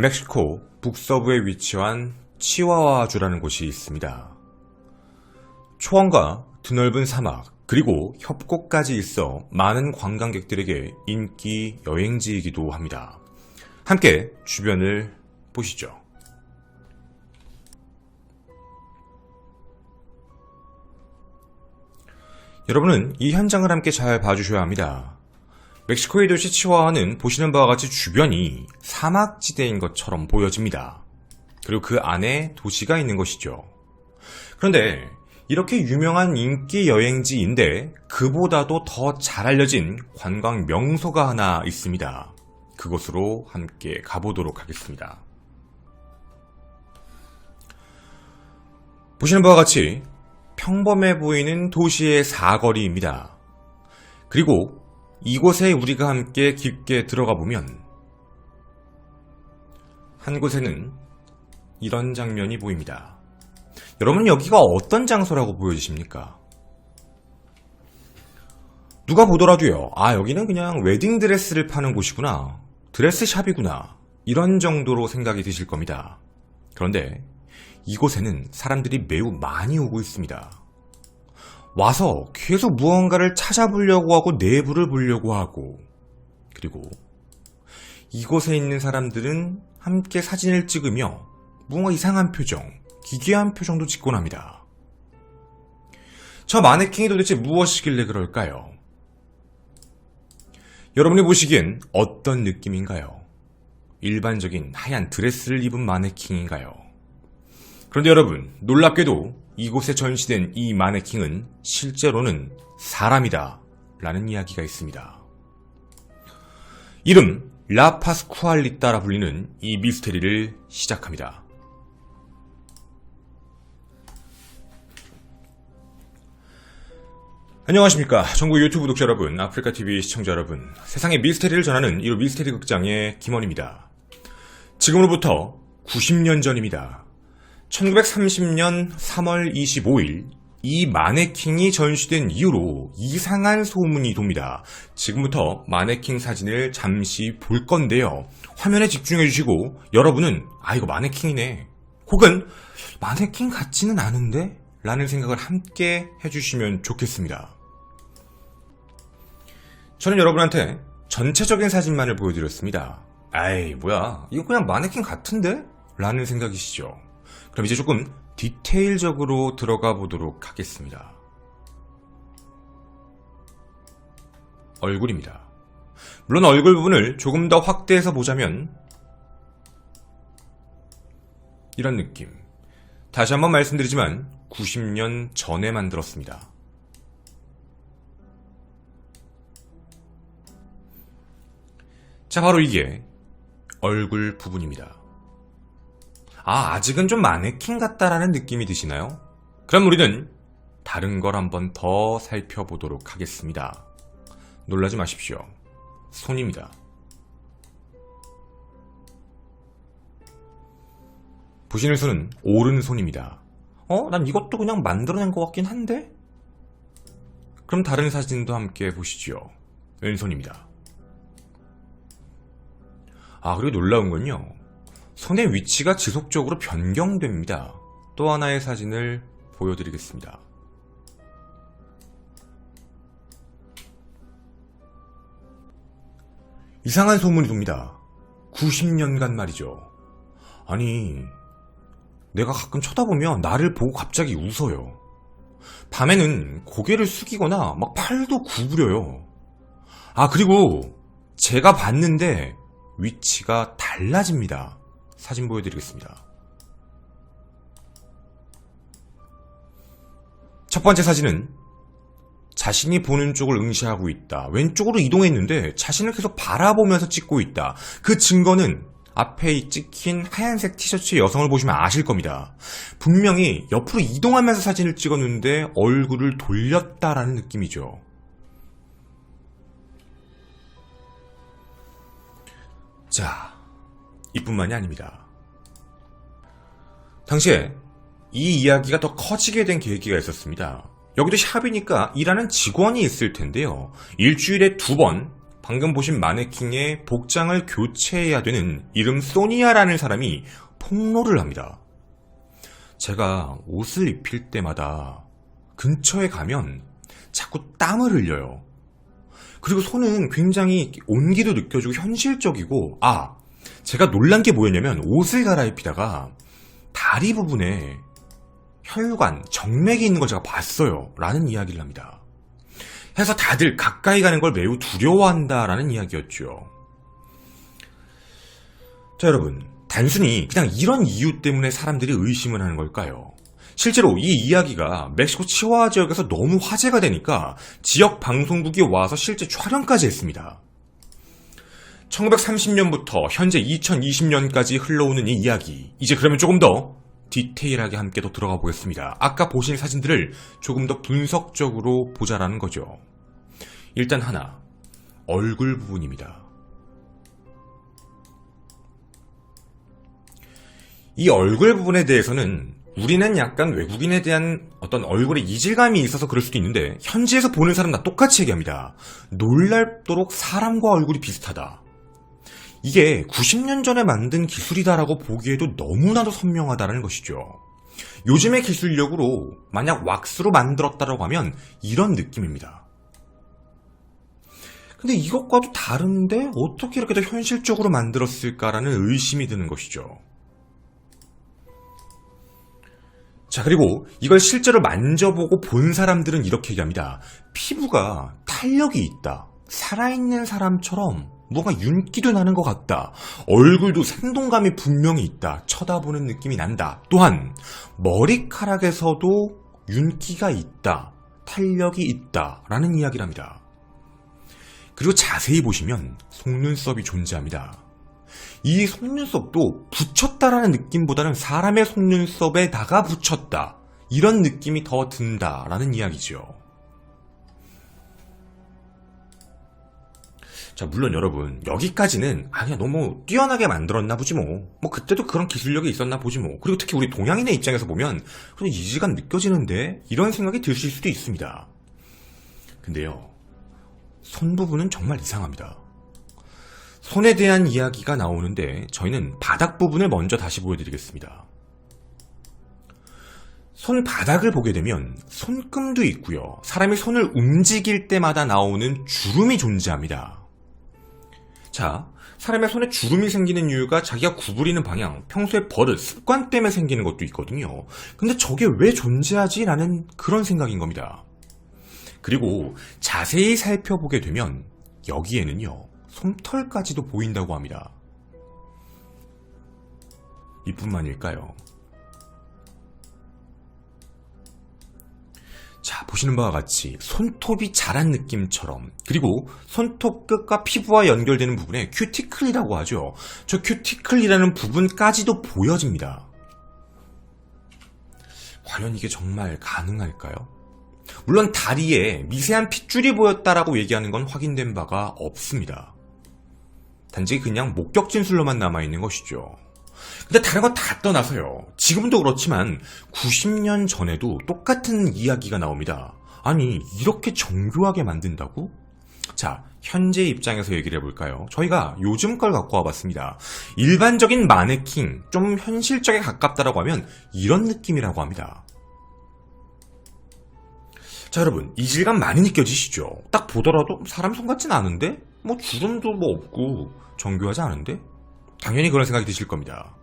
멕시코 북서부에 위치한 치와와주라는 곳이 있습니다. 초원과 드넓은 사막, 그리고 협곡까지 있어 많은 관광객들에게 인기 여행지이기도 합니다. 함께 주변을 보시죠. 여러분은 이 현장을 함께 잘 봐주셔야 합니다. 멕시코의 도시 치와와는 보시는 바와 같이 주변이 사막지대인 것처럼 보여집니다. 그리고 그 안에 도시가 있는 것이죠. 그런데 이렇게 유명한 인기 여행지인데 그보다도 더 잘 알려진 관광 명소가 하나 있습니다. 그곳으로 함께 가보도록 하겠습니다. 보시는 바와 같이 평범해 보이는 도시의 사거리입니다. 그리고 이곳에 우리가 함께 깊게 들어가 보면 한 곳에는 이런 장면이 보입니다. 여러분, 여기가 어떤 장소라고 보여지십니까? 누가 보더라도요, 아, 여기는 그냥 웨딩드레스를 파는 곳이구나, 드레스샵이구나, 이런 정도로 생각이 드실 겁니다. 그런데 이곳에는 사람들이 매우 많이 오고 있습니다. 와서 계속 무언가를 찾아보려고 하고 내부를 보려고 하고, 그리고 이곳에 있는 사람들은 함께 사진을 찍으며 뭔가 이상한 표정, 기괴한 표정도 짓곤 합니다. 저 마네킹이 도대체 무엇이길래 그럴까요? 여러분이 보시기엔 어떤 느낌인가요? 일반적인 하얀 드레스를 입은 마네킹인가요? 그런데 여러분, 놀랍게도 이곳에 전시된 이 마네킹은 실제로는 사람이다 라는 이야기가 있습니다. 이름 라파스쿠알리따라 불리는 이 미스테리를 시작합니다. 안녕하십니까, 전국 유튜브 독자 여러분, 아프리카TV 시청자 여러분, 세상의 미스테리를 전하는 이 미스테리 극장의 김원입니다. 지금으로부터 90년 전입니다. 1930년 3월 25일 이 마네킹이 전시된 이후로 이상한 소문이 돕니다. 지금부터 마네킹 사진을 잠시 볼 건데요, 화면에 집중해 주시고 여러분은 아, 이거 마네킹이네, 혹은 마네킹 같지는 않은데? 라는 생각을 함께 해주시면 좋겠습니다. 저는 여러분한테 전체적인 사진만을 보여드렸습니다. 아이, 뭐야, 이거 그냥 마네킹 같은데? 라는 생각이시죠? 그럼 이제 조금 디테일적으로 들어가 보도록 하겠습니다. 얼굴입니다. 물론 얼굴 부분을 조금 더 확대해서 보자면 이런 느낌. 다시 한번 말씀드리지만 90년 전에 만들었습니다. 자, 바로 이게 얼굴 부분입니다. 아, 아직은 좀 마네킹 같다라는 느낌이 드시나요? 그럼 우리는 다른 걸 한번 더 살펴보도록 하겠습니다. 놀라지 마십시오. 손입니다. 보시는 손은 오른손입니다. 난 이것도 그냥 만들어낸 것 같긴 한데? 그럼 다른 사진도 함께 보시죠. 왼손입니다. 아, 그리고 놀라운 건요, 손의 위치가 지속적으로 변경됩니다. 또 하나의 사진을 보여드리겠습니다. 이상한 소문이 돕니다. 90년간 말이죠. 아니, 내가 가끔 쳐다보면 나를 보고 갑자기 웃어요. 밤에는 고개를 숙이거나 막 팔도 구부려요. 아, 그리고 제가 봤는데 위치가 달라집니다. 사진 보여드리겠습니다. 첫 번째 사진은 자신이 보는 쪽을 응시하고 있다. 왼쪽으로 이동했는데 자신을 계속 바라보면서 찍고 있다. 그 증거는 앞에 찍힌 하얀색 티셔츠의 여성을 보시면 아실 겁니다. 분명히 옆으로 이동하면서 사진을 찍었는데 얼굴을 돌렸다라는 느낌이죠. 자, 이뿐만이 아닙니다. 당시에 이 이야기가 더 커지게 된 계기가 있었습니다. 여기도 샵이니까 일하는 직원이 있을 텐데요, 일주일에 2번 방금 보신 마네킹의 복장을 교체해야 되는 이름 소니아라는 사람이 폭로를 합니다. 제가 옷을 입힐 때마다 근처에 가면 자꾸 땀을 흘려요. 그리고 손은 굉장히 온기도 느껴지고 현실적이고, 제가 놀란 게 뭐였냐면 옷을 갈아입히다가 다리 부분에 혈관, 정맥이 있는 걸 제가 봤어요 라는 이야기를 합니다. 해서 다들 가까이 가는 걸 매우 두려워한다라는 이야기였죠. 자, 여러분, 단순히 그냥 이런 이유 때문에 사람들이 의심을 하는 걸까요? 실제로 이 이야기가 멕시코 치와와 지역에서 너무 화제가 되니까 지역 방송국이 와서 실제 촬영까지 했습니다. 1930년부터 현재 2020년까지 흘러오는 이 이야기, 이제 그러면 조금 더 디테일하게 함께 더 들어가 보겠습니다. 아까 보신 사진들을 조금 더 분석적으로 보자라는 거죠. 일단 하나, 얼굴 부분입니다. 이 얼굴 부분에 대해서는 우리는 약간 외국인에 대한 어떤 얼굴에 이질감이 있어서 그럴 수도 있는데, 현지에서 보는 사람 다 똑같이 얘기합니다. 놀랍도록 사람과 얼굴이 비슷하다. 이게 90년 전에 만든 기술이다라고 보기에도 너무나도 선명하다는 것이죠. 요즘의 기술력으로 만약 왁스로 만들었다라고 하면 이런 느낌입니다. 근데 이것과도 다른데 어떻게 이렇게 더 현실적으로 만들었을까라는 의심이 드는 것이죠. 자, 그리고 이걸 실제로 만져보고 본 사람들은 이렇게 얘기합니다. 피부가 탄력이 있다. 살아있는 사람처럼 뭔가 윤기도 나는 것 같다. 얼굴도 생동감이 분명히 있다. 쳐다보는 느낌이 난다. 또한 머리카락에서도 윤기가 있다. 탄력이 있다. 라는 이야기를 합니다. 그리고 자세히 보시면 속눈썹이 존재합니다. 이 속눈썹도 붙였다라는 느낌보다는 사람의 속눈썹에다가 붙였다. 이런 느낌이 더 든다라는 이야기죠. 자, 물론 여러분, 여기까지는 그냥 너무 뛰어나게 만들었나 보지 뭐 그때도 그런 기술력이 있었나 보지 뭐. 그리고 특히 우리 동양인의 입장에서 보면 그냥 이질감 느껴지는데 이런 생각이 드실 수도 있습니다. 근데요, 손 부분은 정말 이상합니다. 손에 대한 이야기가 나오는데 저희는 바닥 부분을 먼저 다시 보여드리겠습니다. 손바닥을 보게 되면 손금도 있고요. 사람이 손을 움직일 때마다 나오는 주름이 존재합니다. 자, 사람의 손에 주름이 생기는 이유가 자기가 구부리는 방향, 평소의 버릇, 습관 때문에 생기는 것도 있거든요. 근데 저게 왜 존재하지? 라는 그런 생각인 겁니다. 그리고 자세히 살펴보게 되면 여기에는요, 솜털까지도 보인다고 합니다. 이뿐만일까요? 자, 보시는 바와 같이 손톱이 자란 느낌처럼, 그리고 손톱 끝과 피부와 연결되는 부분에 큐티클이라고 하죠. 저 큐티클이라는 부분까지도 보여집니다. 과연 이게 정말 가능할까요? 물론 다리에 미세한 핏줄이 보였다라고 얘기하는 건 확인된 바가 없습니다. 단지 그냥 목격 진술로만 남아있는 것이죠. 근데 다른 건 다 떠나서요, 지금도 그렇지만 90년 전에도 똑같은 이야기가 나옵니다. 아니, 이렇게 정교하게 만든다고? 자, 현재 입장에서 얘기를 해볼까요? 저희가 요즘 걸 갖고 와봤습니다. 일반적인 마네킹, 좀 현실적에 가깝다라고 하면 이런 느낌이라고 합니다. 자, 여러분, 이질감 많이 느껴지시죠? 딱 보더라도 사람 손 같진 않은데? 주름도 없고 정교하지 않은데? 당연히 그런 생각이 드실 겁니다.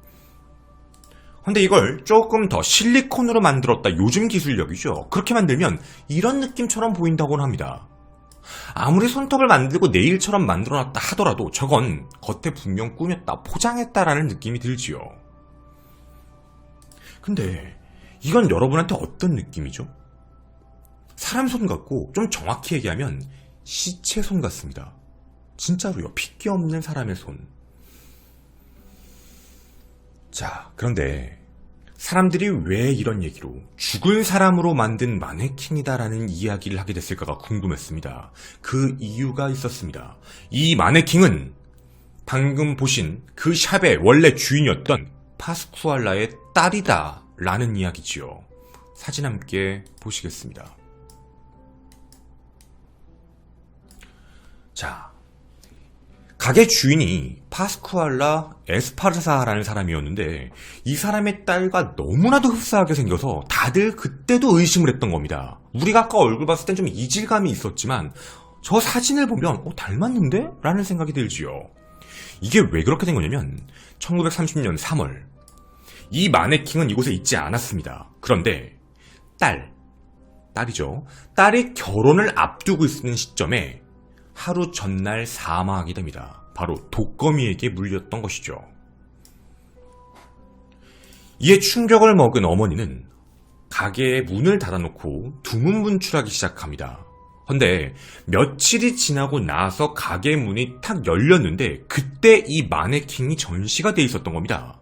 근데 이걸 조금 더 실리콘으로 만들었다, 요즘 기술력이죠. 그렇게 만들면 이런 느낌처럼 보인다고는 합니다. 아무리 손톱을 만들고 네일처럼 만들어놨다 하더라도 저건 겉에 분명 꾸몄다, 포장했다라는 느낌이 들지요. 근데 이건 여러분한테 어떤 느낌이죠? 사람 손 같고, 좀 정확히 얘기하면 시체 손 같습니다. 진짜로요. 핏기 없는 사람의 손. 자, 그런데 사람들이 왜 이런 얘기로 죽은 사람으로 만든 마네킹이다라는 이야기를 하게 됐을까가 궁금했습니다. 그 이유가 있었습니다. 이 마네킹은 방금 보신 그 샵의 원래 주인이었던 파스쿠알라의 딸이다 라는 이야기지요. 사진 함께 보시겠습니다. 자, 가게 주인이 파스쿠알라 에스파르사라는 사람이었는데 이 사람의 딸과 너무나도 흡사하게 생겨서 다들 그때도 의심을 했던 겁니다. 우리가 아까 얼굴 봤을 땐 좀 이질감이 있었지만 저 사진을 보면 닮았는데? 라는 생각이 들지요. 이게 왜 그렇게 된 거냐면 1930년 3월 이 마네킹은 이곳에 있지 않았습니다. 그런데 딸이 결혼을 앞두고 있는 시점에 하루 전날 사망하게 됩니다. 바로 독거미에게 물렸던 것이죠. 이에 충격을 먹은 어머니는 가게의 문을 닫아놓고 두문분출하기 시작합니다. 근데 며칠이 지나고 나서 가게 문이 탁 열렸는데 그때 이 마네킹이 전시가 돼 있었던 겁니다.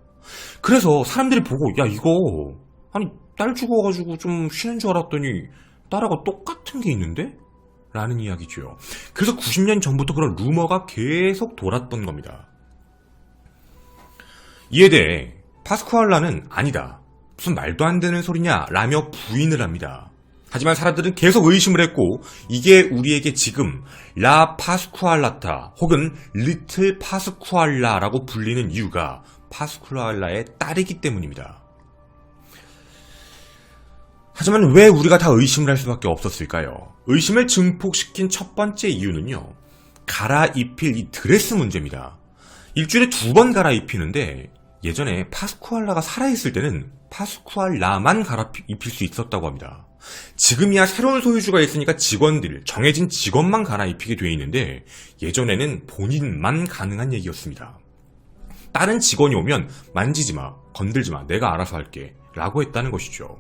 그래서 사람들이 보고 야 이거 아니 딸 죽어가지고 좀 쉬는 줄 알았더니 딸하고 똑같은 게 있는데? 라는 이야기죠. 그래서 90년 전부터 그런 루머가 계속 돌았던 겁니다. 이에 대해 파스쿠알라는 아니다. 무슨 말도 안 되는 소리냐 라며 부인을 합니다. 하지만 사람들은 계속 의심을 했고 이게 우리에게 지금 라 파스쿠알라타 혹은 리틀 파스쿠알라라고 불리는 이유가 파스쿠알라의 딸이기 때문입니다. 하지만 왜 우리가 다 의심을 할 수밖에 없었을까요? 의심을 증폭시킨 첫 번째 이유는요. 갈아입힐 이 드레스 문제입니다. 일주일에 2번 갈아입히는데 예전에 파스쿠알라가 살아있을 때는 파스쿠알라만 갈아입힐 수 있었다고 합니다. 지금이야 새로운 소유주가 있으니까 정해진 직원만 갈아입히게 돼 있는데 예전에는 본인만 가능한 얘기였습니다. 다른 직원이 오면 만지지 마, 건들지 마, 내가 알아서 할게 라고 했다는 것이죠.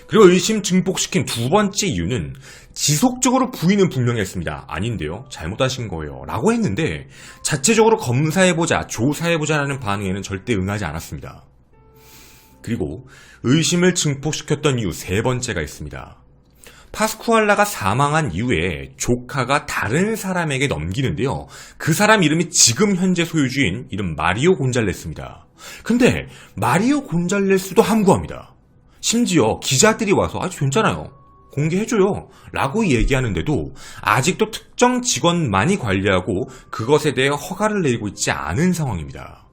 그리고 의심 증폭시킨 두 번째 이유는 지속적으로 부인은 분명히 했습니다. 아닌데요, 잘못하신 거예요 라고 했는데 자체적으로 검사해보자, 조사해보자라는 반응에는 절대 응하지 않았습니다. 그리고 의심을 증폭시켰던 이유 세 번째가 있습니다. 파스쿠알라가 사망한 이후에 조카가 다른 사람에게 넘기는데요. 그 사람 이름이 지금 현재 소유주인 이름 마리오 곤잘레스입니다. 근데 마리오 곤잘레스도 함구합니다. 심지어 기자들이 와서 아주 괜찮아요, 공개해줘요 라고 얘기하는데도 아직도 특정 직원만이 관리하고 그것에 대해 허가를 내리고 있지 않은 상황입니다.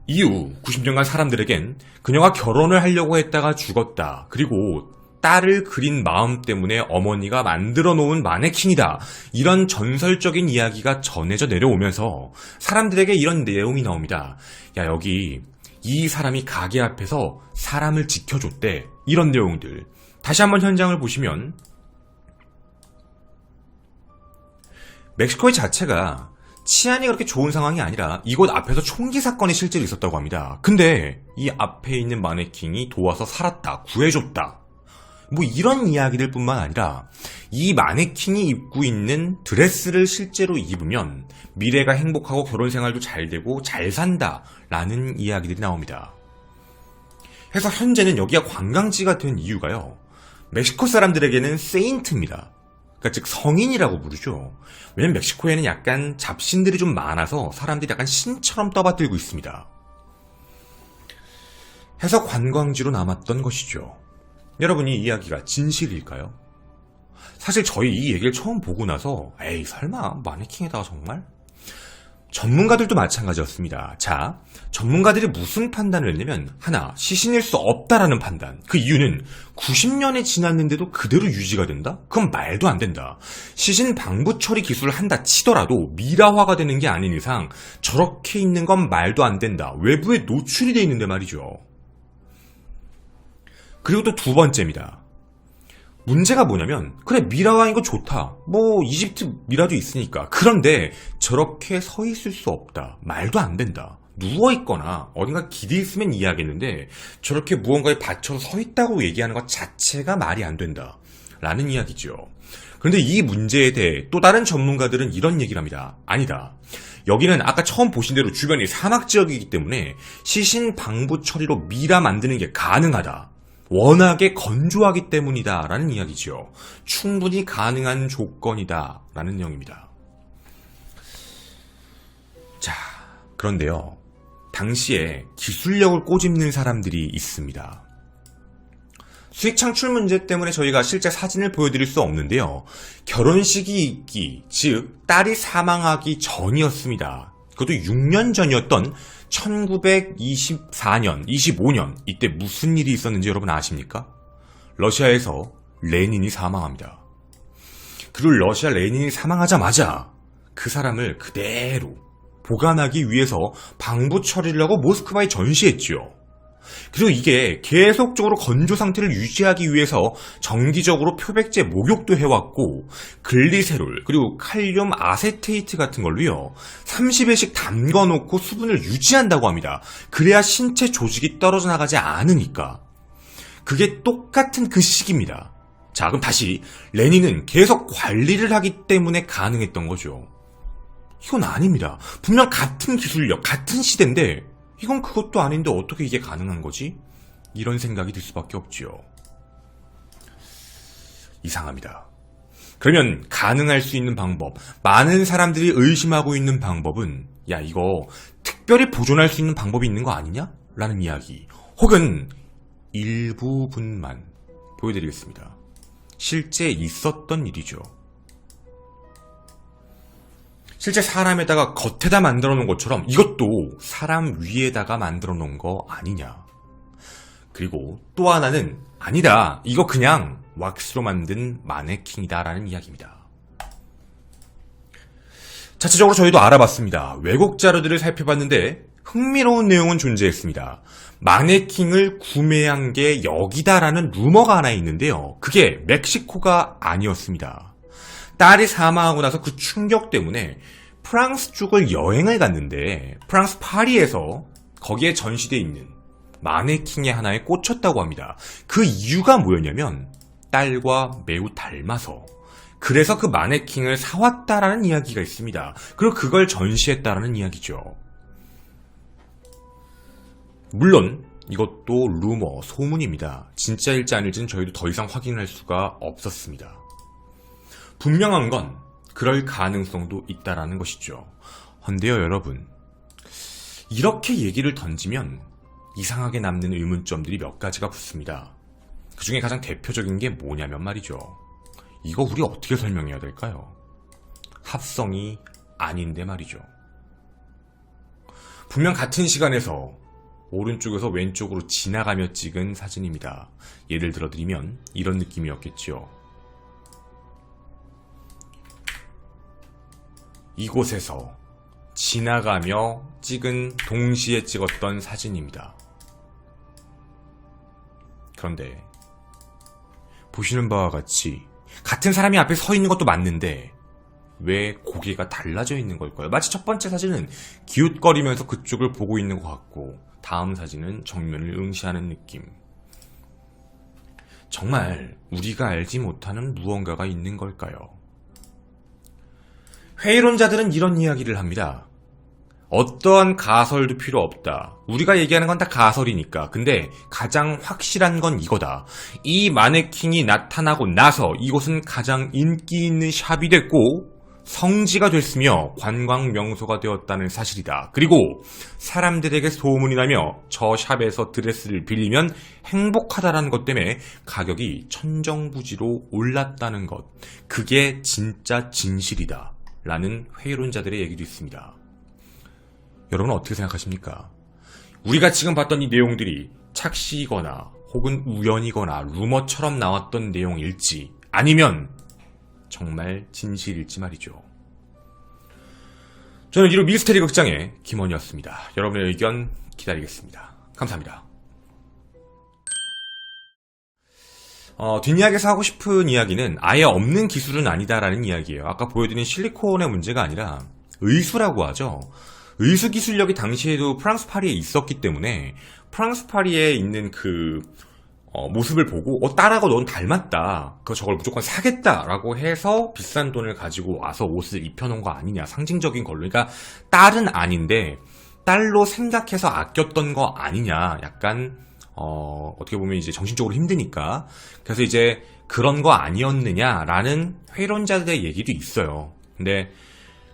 이후 90년간 사람들에겐 그녀가 결혼을 하려고 했다가 죽었다, 그리고 딸을 그린 마음 때문에 어머니가 만들어 놓은 마네킹이다, 이런 전설적인 이야기가 전해져 내려오면서 사람들에게 이런 내용이 나옵니다. 야, 여기 이 사람이 가게 앞에서 사람을 지켜줬대, 이런 내용들. 다시 한번 현장을 보시면 멕시코의 자체가 치안이 그렇게 좋은 상황이 아니라 이곳 앞에서 총기 사건이 실제로 있었다고 합니다. 근데 이 앞에 있는 마네킹이 도와서 살았다, 구해줬다, 뭐 이런 이야기들 뿐만 아니라 이 마네킹이 입고 있는 드레스를 실제로 입으면 미래가 행복하고 결혼 생활도 잘 되고 잘 산다 라는 이야기들이 나옵니다. 그래서 현재는 여기가 관광지가 된 이유가요, 멕시코 사람들에게는 세인트입니다. 그러니까 즉 성인이라고 부르죠. 왜냐면 멕시코에는 약간 잡신들이 좀 많아서 사람들이 약간 신처럼 떠받들고 있습니다. 해서 관광지로 남았던 것이죠. 여러분, 이 이야기가 진실일까요? 사실 저희 이 얘기를 처음 보고 나서 에이 설마 마네킹에다가 정말? 전문가들도 마찬가지였습니다. 자, 전문가들이 무슨 판단을 했냐면 하나, 시신일 수 없다라는 판단. 그 이유는 90년이 지났는데도 그대로 유지가 된다? 그건 말도 안 된다. 시신 방부 처리 기술을 한다 치더라도 미라화가 되는 게 아닌 이상 저렇게 있는 건 말도 안 된다. 외부에 노출이 돼 있는데 말이죠. 그리고 또 두 번째입니다. 문제가 뭐냐면 그래 미라화인 거 좋다, 뭐 이집트 미라도 있으니까. 그런데 저렇게 서 있을 수 없다, 말도 안 된다. 누워있거나 어딘가 기대 있으면 이해하겠는데 저렇게 무언가에 받쳐서 서 있다고 얘기하는 것 자체가 말이 안 된다 라는 이야기죠. 그런데 이 문제에 대해 또 다른 전문가들은 이런 얘기를 합니다. 아니다, 여기는 아까 처음 보신 대로 주변이 사막지역이기 때문에 시신 방부 처리로 미라 만드는 게 가능하다, 워낙에 건조하기 때문이다 라는 이야기죠. 충분히 가능한 조건이다 라는 내용입니다. 자, 그런데요, 당시에 기술력을 꼬집는 사람들이 있습니다. 수익 창출 문제 때문에 저희가 실제 사진을 보여드릴 수 없는데요. 결혼식이 있기, 즉 딸이 사망하기 전이었습니다. 그것도 6년 전이었던 1924년, 25년 이때 무슨 일이 있었는지 여러분 아십니까? 러시아에서 레닌이 사망합니다. 그리고 러시아 레닌이 사망하자마자 그 사람을 그대로 보관하기 위해서 방부 처리를 하고 모스크바에 전시했죠. 그리고 이게 계속적으로 건조 상태를 유지하기 위해서 정기적으로 표백제 목욕도 해왔고 글리세롤 그리고 칼륨 아세테이트 같은 걸로요 30일씩 담궈놓고 수분을 유지한다고 합니다. 그래야 신체 조직이 떨어져 나가지 않으니까. 그게 똑같은 그 시기입니다. 자, 그럼 다시 레닌은 계속 관리를 하기 때문에 가능했던 거죠. 이건 아닙니다. 분명 같은 기술력, 같은 시대인데 이건 그것도 아닌데 어떻게 이게 가능한 거지? 이런 생각이 들 수밖에 없지요. 이상합니다. 그러면 가능할 수 있는 방법, 많은 사람들이 의심하고 있는 방법은 야 이거 특별히 보존할 수 있는 방법이 있는 거 아니냐? 라는 이야기 혹은 일부분만 보여드리겠습니다. 실제 있었던 일이죠. 실제 사람에다가 겉에다 만들어 놓은 것처럼 이것도 사람 위에다가 만들어 놓은 거 아니냐. 그리고 또 하나는 아니다. 이거 그냥 왁스로 만든 마네킹이다 라는 이야기입니다. 자체적으로 저희도 알아봤습니다. 왜곡 자료들을 살펴봤는데 흥미로운 내용은 존재했습니다. 마네킹을 구매한 게 여기다라는 루머가 하나 있는데요. 그게 멕시코가 아니었습니다. 딸이 사망하고 나서 그 충격 때문에 프랑스 쪽을 여행을 갔는데 프랑스 파리에서 거기에 전시되어 있는 마네킹의 하나에 꽂혔다고 합니다. 그 이유가 뭐였냐면 딸과 매우 닮아서 그래서 그 마네킹을 사왔다라는 이야기가 있습니다. 그리고 그걸 전시했다라는 이야기죠. 물론 이것도 루머, 소문입니다. 진짜일지 아닐지는 저희도 더 이상 확인할 수가 없었습니다. 분명한 건 그럴 가능성도 있다라는 것이죠. 헌데요 여러분, 이렇게 얘기를 던지면 이상하게 남는 의문점들이 몇 가지가 붙습니다. 그 중에 가장 대표적인 게 뭐냐면 말이죠. 이거 우리 어떻게 설명해야 될까요? 합성이 아닌데 말이죠. 분명 같은 시간에서 오른쪽에서 왼쪽으로 지나가며 찍은 사진입니다. 예를 들어드리면 이런 느낌이었겠죠. 이곳에서 지나가며 찍은 동시에 찍었던 사진입니다. 그런데 보시는 바와 같이 같은 사람이 앞에 서 있는 것도 맞는데 왜 고개가 달라져 있는 걸까요? 마치 첫 번째 사진은 기웃거리면서 그쪽을 보고 있는 것 같고 다음 사진은 정면을 응시하는 느낌. 정말 우리가 알지 못하는 무언가가 있는 걸까요? 회의론자들은 이런 이야기를 합니다. 어떠한 가설도 필요 없다. 우리가 얘기하는 건 다 가설이니까. 근데 가장 확실한 건 이거다. 이 마네킹이 나타나고 나서 이곳은 가장 인기 있는 샵이 됐고 성지가 됐으며 관광 명소가 되었다는 사실이다. 그리고 사람들에게 소문이 나며 저 샵에서 드레스를 빌리면 행복하다라는 것 때문에 가격이 천정부지로 올랐다는 것. 그게 진짜 진실이다. 라는 회의론자들의 얘기도 있습니다. 여러분은 어떻게 생각하십니까? 우리가 지금 봤던 이 내용들이 착시이거나 혹은 우연이거나 루머처럼 나왔던 내용일지 아니면 정말 진실일지 말이죠. 저는 이로 미스테리 극장의 김원이었습니다. 여러분의 의견 기다리겠습니다. 감사합니다. 뒷이야기에서 하고 싶은 이야기는 아예 없는 기술은 아니다라는 이야기예요. 아까 보여드린 실리콘의 문제가 아니라 의수라고 하죠. 의수 기술력이 당시에도 프랑스 파리에 있었기 때문에 프랑스 파리에 있는 그 모습을 보고 딸하고 넌 닮았다. 저걸 무조건 사겠다라고 해서 비싼 돈을 가지고 와서 옷을 입혀놓은 거 아니냐. 상징적인 걸로. 그러니까 딸은 아닌데 딸로 생각해서 아꼈던 거 아니냐. 약간 어떻게 보면 이제 정신적으로 힘드니까. 그래서 이제 그런 거 아니었느냐라는 회론자들의 얘기도 있어요. 근데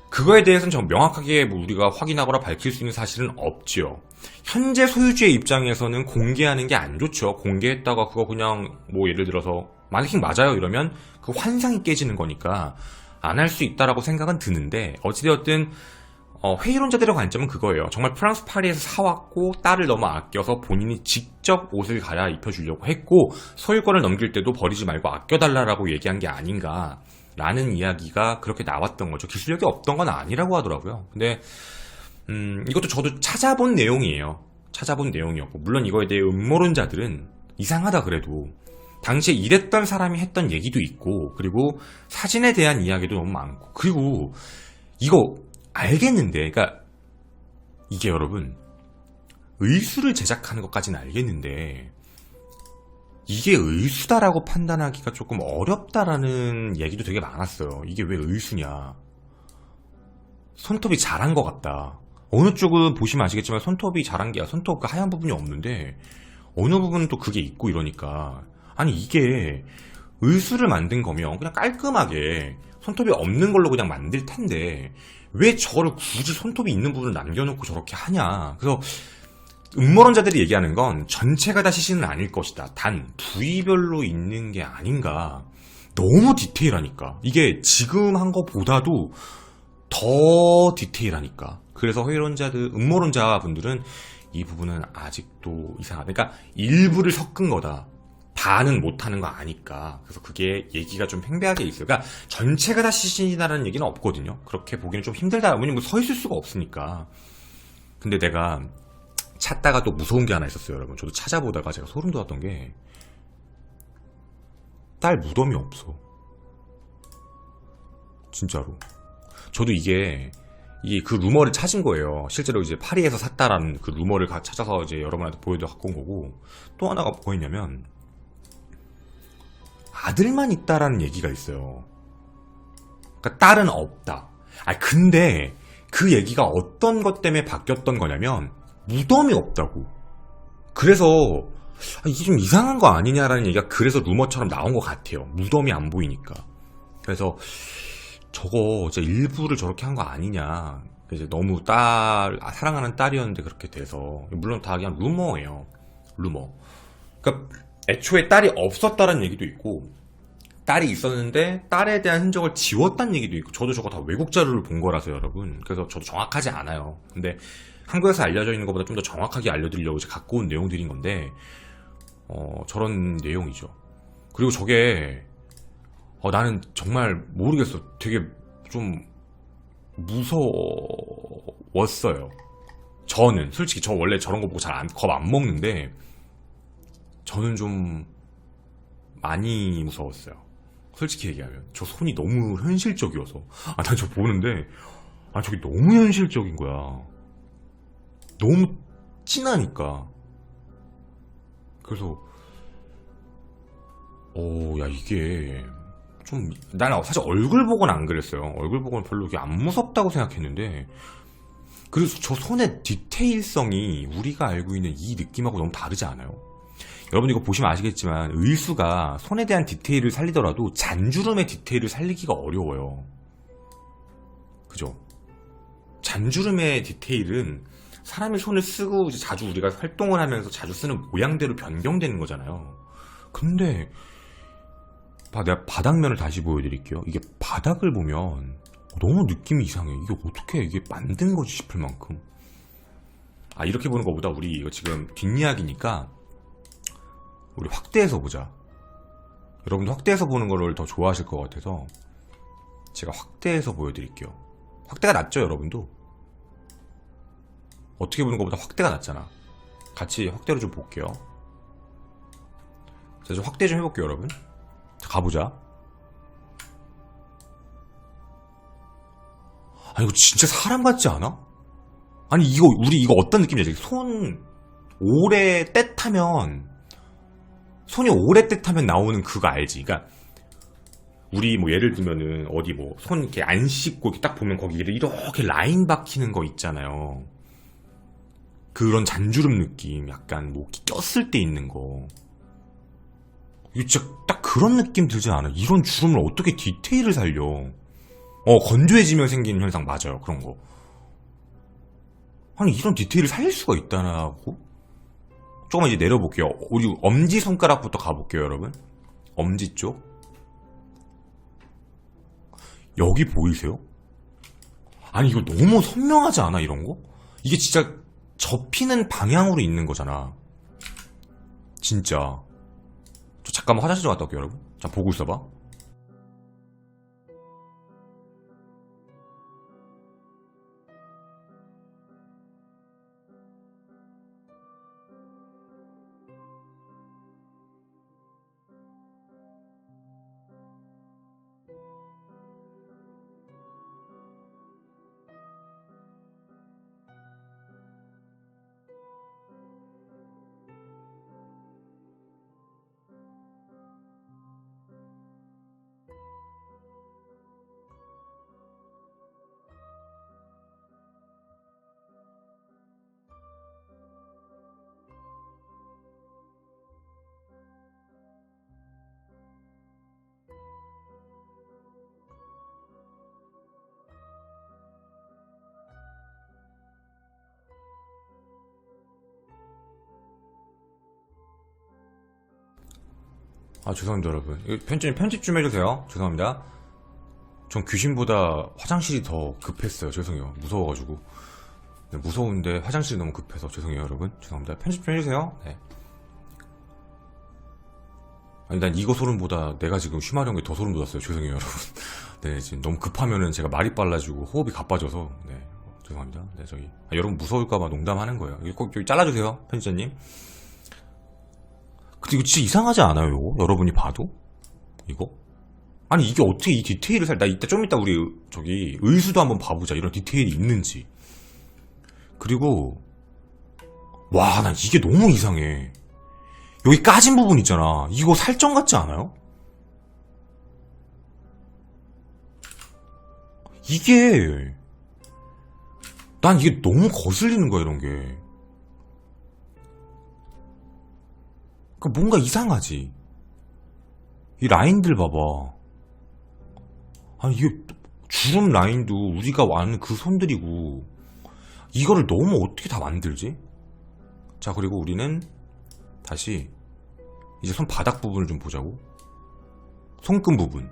그거에 대해서는 정 명확하게 뭐 우리가 확인하거나 밝힐 수 있는 사실은 없지요. 현재 소유주의 입장에서는 공개하는 게 안 좋죠. 공개했다가 그거 그냥 뭐 예를 들어서 마네킹 맞아요 이러면 그 환상이 깨지는 거니까 안 할 수 있다라고 생각은 드는데, 어찌되었든 회의론자들의 관점은 그거예요. 정말 프랑스 파리에서 사왔고 딸을 너무 아껴서 본인이 직접 옷을 갈아입혀주려고 했고 소유권을 넘길 때도 버리지 말고 아껴달라고 얘기한 게 아닌가 라는 이야기가 그렇게 나왔던 거죠. 기술력이 없던 건 아니라고 하더라고요. 근데 이것도 저도 찾아본 내용이에요. 찾아본 내용이었고, 물론 이거에 대해 음모론자들은 이상하다 그래도 당시에 일했던 사람이 했던 얘기도 있고, 그리고 사진에 대한 이야기도 너무 많고, 그리고 이거 알겠는데, 그러니까 이게 여러분 의수를 제작하는 것까지는 알겠는데 이게 의수다라고 판단하기가 조금 어렵다라는 얘기도 되게 많았어요. 이게 왜 의수냐, 손톱이 잘한 것 같다. 어느 쪽은 보시면 아시겠지만 손톱이 잘한 게 손톱 그 하얀 부분이 없는데 어느 부분은 또 그게 있고 이러니까, 아니 이게 의수를 만든 거면 그냥 깔끔하게 손톱이 없는 걸로 그냥 만들 텐데 왜 저를 굳이 손톱이 있는 부분을 남겨놓고 저렇게 하냐. 그래서 음모론자들이 얘기하는 건 전체가 다 CC는 아닐 것이다. 단 부위별로 있는 게 아닌가. 너무 디테일하니까. 이게 지금 한 거보다도 더 디테일하니까. 그래서 회의론자들, 음모론자 분들은 이 부분은 아직도 이상하다. 그러니까 일부를 섞은 거다. 다는 못하는 거 아니까. 그래서 그게 얘기가 좀 팽배하게 있어요. 그러니까 전체가 다 시신이다라는 얘기는 없거든요. 그렇게 보기는 좀 힘들다. 왜냐면 서 있을 수가 없으니까. 근데 내가 찾다가 또 무서운 게 하나 있었어요, 여러분. 저도 찾아보다가 제가 소름 돋았던 게, 딸 무덤이 없어. 진짜로. 저도 이게 그 루머를 찾은 거예요. 실제로 이제 파리에서 샀다라는 그 루머를 찾아서 이제 여러분한테 보여도 갖고 온 거고, 또 하나가 뭐가 있냐면 아들만 있다라는 얘기가 있어요. 그러니까 딸은 없다. 근데 그 얘기가 어떤 것 때문에 바뀌었던 거냐면 무덤이 없다고. 그래서 이게 좀 이상한 거 아니냐라는 얘기가 그래서 루머처럼 나온 것 같아요. 무덤이 안 보이니까. 그래서 저거 진짜 일부를 저렇게 한 거 아니냐. 이제 너무 사랑하는 딸이었는데 그렇게 돼서. 물론 다 그냥 루머예요. 루머. 그러니까 애초에 딸이 없었다는 얘기도 있고, 딸이 있었는데 딸에 대한 흔적을 지웠다는 얘기도 있고. 저도 저거 다 외국 자료를 본 거라서 여러분. 그래서 저도 정확하지 않아요. 근데 한국에서 알려져 있는 것보다 좀 더 정확하게 알려드리려고 이제 갖고 온 내용들인 건데, 저런 내용이죠. 그리고 저게 나는 정말 모르겠어. 되게 좀 무서웠어요. 저는 솔직히 저 원래 저런 거 보고 잘 겁 안 먹는데 저는 좀 많이 무서웠어요. 솔직히 얘기하면 저 손이 너무 현실적이어서. 난 저 보는데 저게 너무 현실적인 거야. 너무 진하니까. 그래서 야 이게 좀, 나는 사실 얼굴 보고는 안 그랬어요. 얼굴 보고는 별로 이게 안 무섭다고 생각했는데, 그래서 저 손의 디테일성이 우리가 알고 있는 이 느낌하고 너무 다르지 않아요? 여러분 이거 보시면 아시겠지만 의수가 손에 대한 디테일을 살리더라도 잔주름의 디테일을 살리기가 어려워요. 그죠? 잔주름의 디테일은 사람이 손을 쓰고 이제 자주 우리가 활동을 하면서 자주 쓰는 모양대로 변경되는 거잖아요. 근데 내가 바닥면을 다시 보여드릴게요. 이게 바닥을 보면 너무 느낌이 이상해. 이게 어떻게 이게 만든 거지 싶을 만큼. 이렇게 보는 것보다 우리 이거 지금 뒷이야기니까 우리 확대해서 보자. 여러분도 확대해서 보는 거를 더 좋아하실 것 같아서 제가 확대해서 보여드릴게요. 확대가 낫죠, 여러분도? 어떻게 보는 것보다 확대가 낫잖아. 같이 확대로 좀 볼게요. 자, 좀 확대 좀 해볼게요, 여러분. 가보자. 이거 진짜 사람 같지 않아? 우리 이거 어떤 느낌이지? 손이 오래 떼타면 나오는 그거 알지? 그러니까 우리 뭐 예를 들면은 어디 뭐 손 이렇게 안 씻고 이렇게 딱 보면 거기에 이렇게 라인 박히는 거 있잖아요. 그런 잔주름 느낌, 약간 뭐 꼈을 때 있는 거. 이거 진짜 딱 그런 느낌 들지 않아? 이런 주름을 어떻게 디테일을 살려? 건조해지면 생기는 현상 맞아요. 그런 거. 아니, 이런 디테일을 살릴 수가 있다고? 조금만 이제 내려볼게요. 우리 엄지손가락부터 가볼게요, 여러분. 엄지 쪽. 여기 보이세요? 아니, 이거 너무 선명하지 않아, 이런 거? 이게 진짜 접히는 방향으로 있는 거잖아. 진짜. 저 잠깐만 화장실 좀 갔다 올게요, 여러분. 자, 보고 있어봐. 아, 죄송합니다, 여러분. 이거 편집 좀 해주세요. 죄송합니다. 전 귀신보다 화장실이 더 급했어요. 죄송해요. 무서워가지고. 네, 무서운데 화장실이 너무 급해서 죄송해요, 여러분. 죄송합니다. 편집 좀 해주세요. 네. 아니, 난 이거 소름보다 내가 지금 쉬마려운 게 더 소름 돋았어요. 죄송해요, 여러분. 네, 지금 너무 급하면은 제가 말이 빨라지고 호흡이 가빠져서, 네. 죄송합니다. 네, 저기. 여러분 무서울까봐 농담하는 거예요. 이거 꼭 여기 잘라주세요, 편집자님. 근데 이거 진짜 이상하지 않아요, 이거? 여러분이 봐도? 이거? 아니, 이게 어떻게 이 디테일을 나 이따 좀 이따 우리, 저기, 의수도 한번 봐보자. 이런 디테일이 있는지. 그리고, 와, 난 이게 너무 이상해. 여기 까진 부분 있잖아. 이거 살점 같지 않아요? 이게, 난 이게 너무 거슬리는 거야, 이런 게. 뭔가 이상하지. 이 라인들 봐봐. 아니, 이게 주름 라인도 우리가 아는 그 손들이고 이거를 너무 어떻게 다 만들지? 자, 그리고 우리는 다시 이제 손바닥 부분을 좀 보자고. 손금 부분.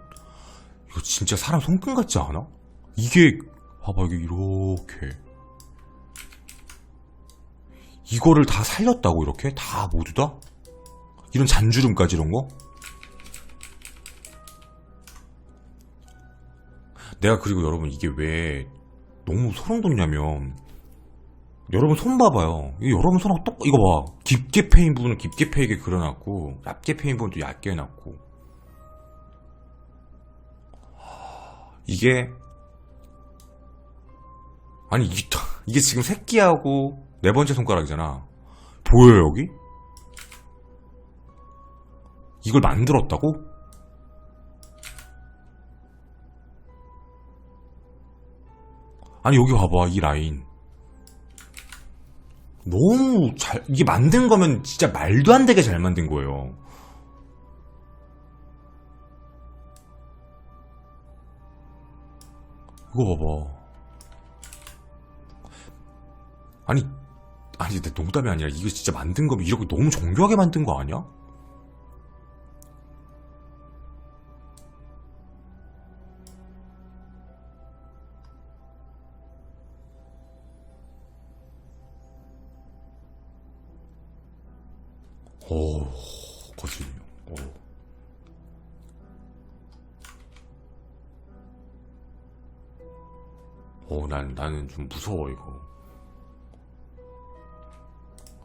이거 진짜 사람 손금 같지 않아? 이게 봐봐, 이게 이렇게 이거를 다 살렸다고. 이렇게 다 모두 다? 이런 잔주름까지 이런 거? 내가 그리고 여러분 이게 왜 너무 소름 돋냐면 여러분 손 봐봐요. 여러분 손하고 이거 봐. 깊게 패인 부분은 깊게 패이게 그려놨고 얇게 패인 부분은 또 얇게 해놨고 이게 아니 이게 지금 새끼하고 네 번째 손가락이잖아. 보여요 여기? 이걸 만들었다고? 아니 여기 봐봐 이 라인 너무 잘 이게 만든 거면 진짜 말도 안 되게 잘 만든 거예요. 이거 봐봐. 아니 근데 농담이 아니라 이거 진짜 만든 거면 이렇게 너무 정교하게 만든 거 아니야? 오, 거슬려. 나는 좀 무서워, 이거.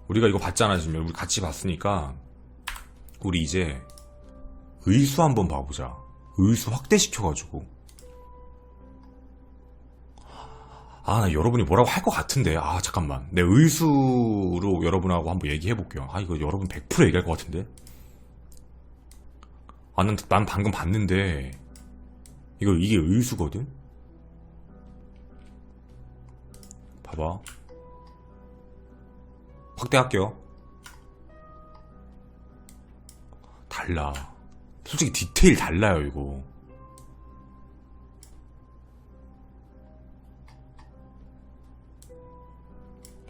우리가 이거 봤잖아, 지금. 우리 같이 봤으니까. 우리 이제, 의수 한번 봐보자. 의수 확대시켜가지고. 나 여러분이 뭐라고 할 것 같은데. 잠깐만. 내 의수로 여러분하고 한번 얘기해볼게요. 이거 여러분 100% 얘기할 것 같은데. 난 방금 봤는데. 이게 의수거든? 봐봐. 확대할게요. 달라. 솔직히 디테일 달라요, 이거.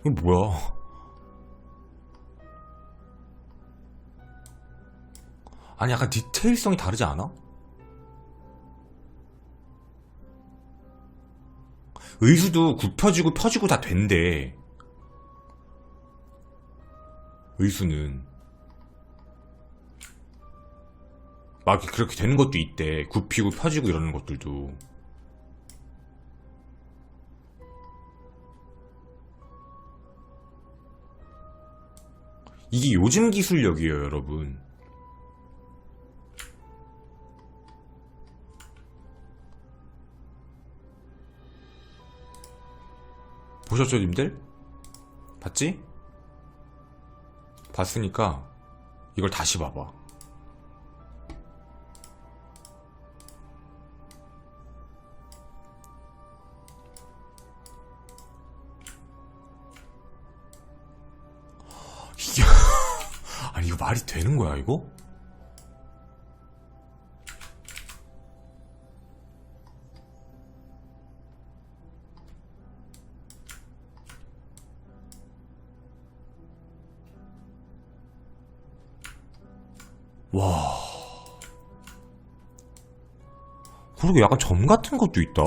이게 뭐야? 아니 약간 디테일성이 다르지 않아? 의수도 굽혀지고 펴지고 다 된대. 의수는 막 그렇게 되는 것도 있대. 굽히고 펴지고 이러는 것들도. 이게 요즘 기술력이에요, 여러분. 보셨죠, 님들? 봤지? 봤으니까 이걸 다시 봐봐. 이게 아니 이거 말이 되는 거야 이거? 와. 그리고 약간 점 같은 것도 있다.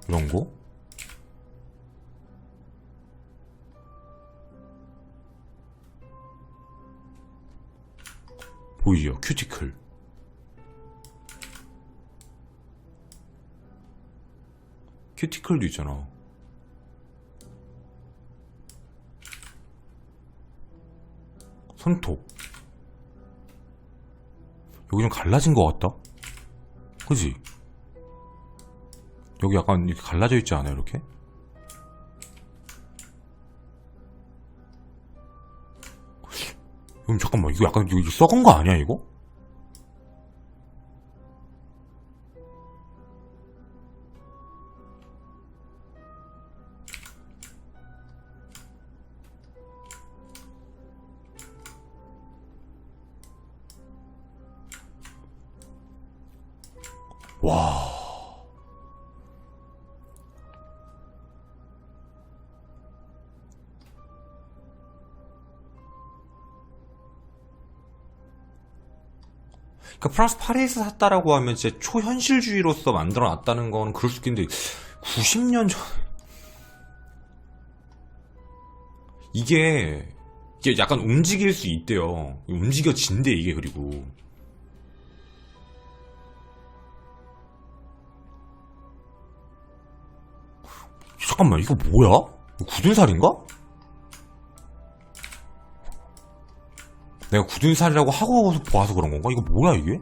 이런 거. 보이죠? 큐티클. 큐티클도 있잖아. 손톱. 여기 좀 갈라진 것 같다? 그지? 여기 약간 이렇게 갈라져 있지 않아요, 이렇게? 잠깐만, 이거 약간 이거 썩은 거 아니야, 이거? 와. 그러니까 프랑스 파리에서 샀다라고 하면 진짜 초현실주의로서 만들어 놨다는 건 그럴 수 있겠는데 90년 전 이게 약간 움직일 수 있대요. 움직여진대 이게. 그리고 잠깐만, 이거 뭐야? 이거 굳은 살인가? 내가 굳은 살이라고 하고 봐서 그런 건가? 이거 뭐야 이게?